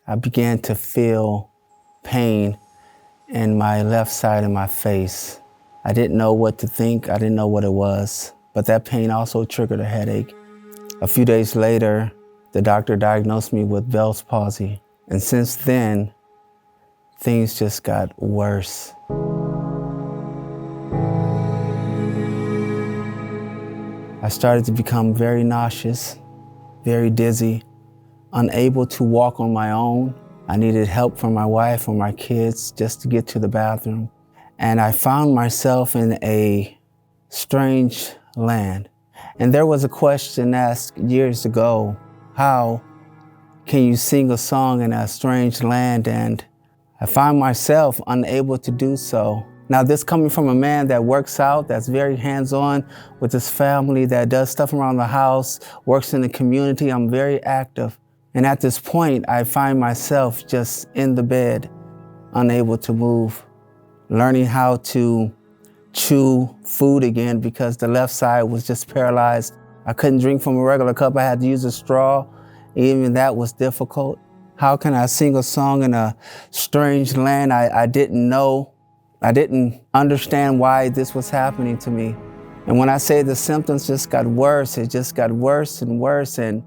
I began to feel pain in my left side of my face. I didn't know what to think. I didn't know what it was. But that pain also triggered a headache. A few days later, the doctor diagnosed me with Bell's palsy. And since then, things just got worse. I started to become very nauseous, very dizzy, unable to walk on my own. I needed help from my wife or my kids just to get to the bathroom. And I found myself in a strange land. And there was a question asked years ago, how can you sing a song in a strange land? And I found myself unable to do so. Now, this coming from a man that works out, that's very hands-on with his family, that does stuff around the house, works in the community. I'm very active. And at this point, I find myself just in the bed, unable to move, learning how to chew food again because the left side was just paralyzed. I couldn't drink from a regular cup. I had to use a straw. Even that was difficult. How can I sing a song in a strange land? I didn't know. I didn't understand why this was happening to me. And when I say the symptoms just got worse, it just got worse and worse, and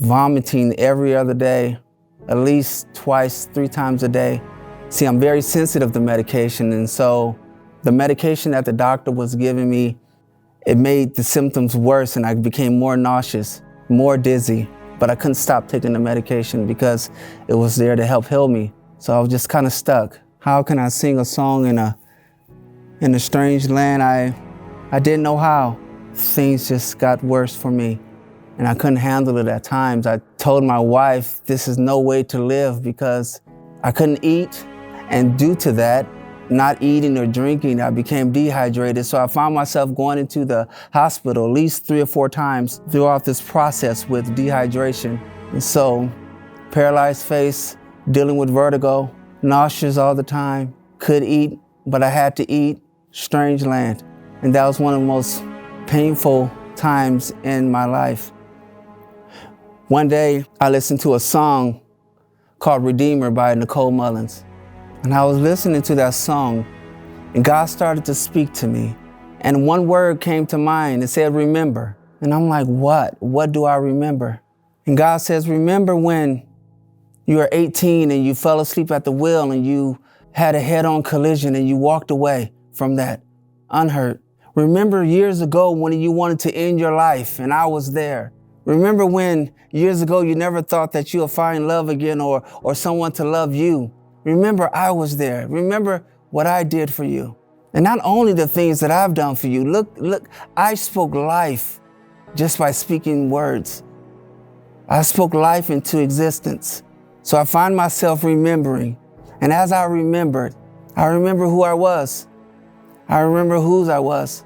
vomiting every other day, at least twice, 3 times a day. See, I'm very sensitive to medication, and so the medication that the doctor was giving me, it made the symptoms worse, and I became more nauseous, more dizzy, but I couldn't stop taking the medication because it was there to help heal me. So I was just kind of stuck. How can I sing a song in a strange land? I didn't know how. Things just got worse for me, and I couldn't handle it at times. I told my wife this is no way to live because I couldn't eat, and due to that, not eating or drinking, I became dehydrated. So I found myself going into the hospital at least 3 or 4 times throughout this process with dehydration. And so, paralyzed face, dealing with vertigo, nauseous all the time, could eat, but I had to eat. Strange land. And that was one of the most painful times in my life. One day, I listened to a song called Redeemer by Nicole Mullins. And I was listening to that song, and God started to speak to me. And one word came to mind. It said, remember. And I'm like, what? What do I remember? And God says, remember when you were 18 and you fell asleep at the wheel and you had a head-on collision and you walked away from that unhurt. Remember years ago when you wanted to end your life and I was there. Remember when years ago you never thought that you'll find love again or someone to love you. Remember I was there. Remember what I did for you. And not only the things that I've done for you. Look, I spoke life just by speaking words. I spoke life into existence. So I find myself remembering. And as I remember who I was. I remember whose I was.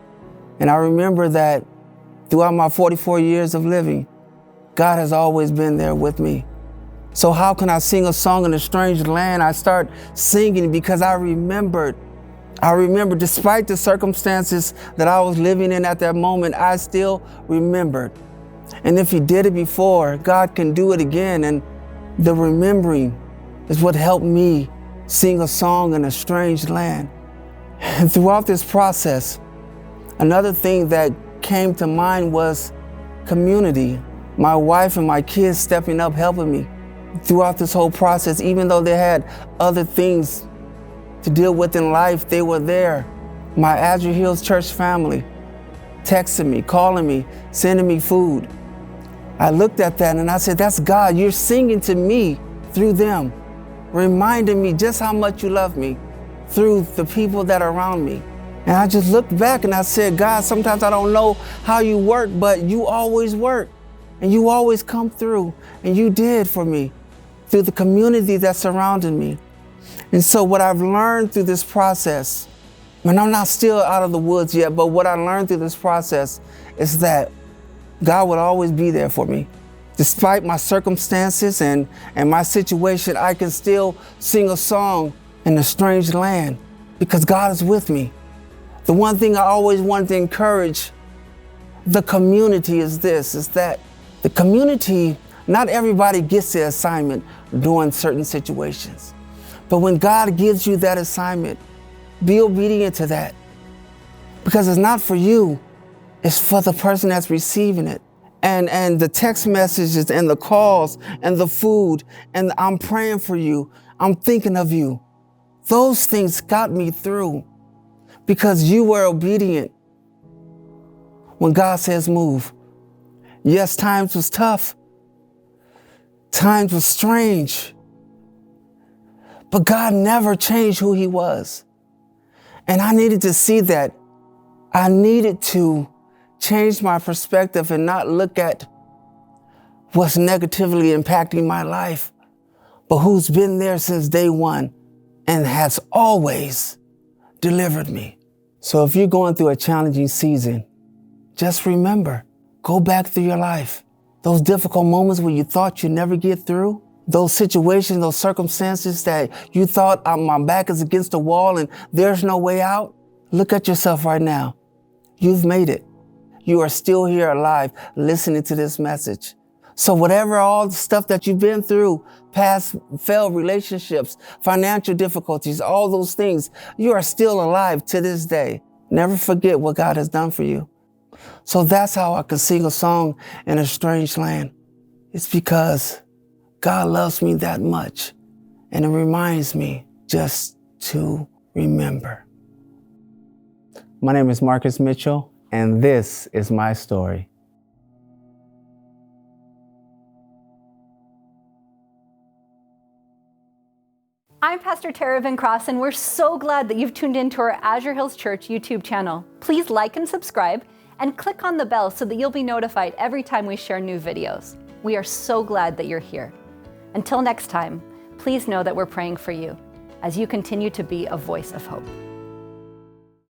And I remember that throughout my 44 years of living, God has always been there with me. So how can I sing a song in a strange land? I start singing because I remember despite the circumstances that I was living in at that moment, I still remembered. And if He did it before, God can do it again. And the remembering is what helped me sing a song in a strange land. And throughout this process, another thing that came to mind was community. My wife and my kids stepping up, helping me throughout this whole process. Even though they had other things to deal with in life, they were there. My Azure Hills Church family texting me, calling me, sending me food. I looked at that and I said, that's God. You're singing to me through them, reminding me just how much you love me through the people that are around me. And I just looked back and I said, God, sometimes I don't know how you work, but you always work and you always come through, and you did for me through the community that surrounded me. And so what I've learned through this process, and I'm not still out of the woods yet, but what I learned through this process is that God would always be there for me. Despite my circumstances and my situation, I can still sing a song in a strange land because God is with me. The one thing I always wanted to encourage the community is that the community Not everybody gets the assignment during certain situations. But when God gives you that assignment, be obedient to that. Because it's not for you, it's for the person that's receiving it. And the text messages and the calls and the food and I'm praying for you, I'm thinking of you. Those things got me through because you were obedient when God says move. Yes, times was tough. Times was strange. But God never changed who he was. And I needed to see that. I needed to change my perspective and not look at what's negatively impacting my life, but who's been there since day one and has always delivered me. So if you're going through a challenging season, just remember, go back through your life. Those difficult moments where you thought you'd never get through, those situations, those circumstances that you thought my back is against the wall and there's no way out. Look at yourself right now. You've made it. You are still here alive listening to this message. So whatever all the stuff that you've been through, past failed relationships, financial difficulties, all those things, you are still alive to this day. Never forget what God has done for you. So that's how I can sing a song in a strange land. It's because God loves me that much. And it reminds me just to remember. My name is Marcus Mitchell, and this is my story. I'm Pastor Tara Van Cross, and we're so glad that you've tuned into our Azure Hills Church YouTube channel. Please like and subscribe, and click on the bell so that you'll be notified every time we share new videos. We are so glad that you're here. Until next time, please know that we're praying for you as you continue to be a voice of hope.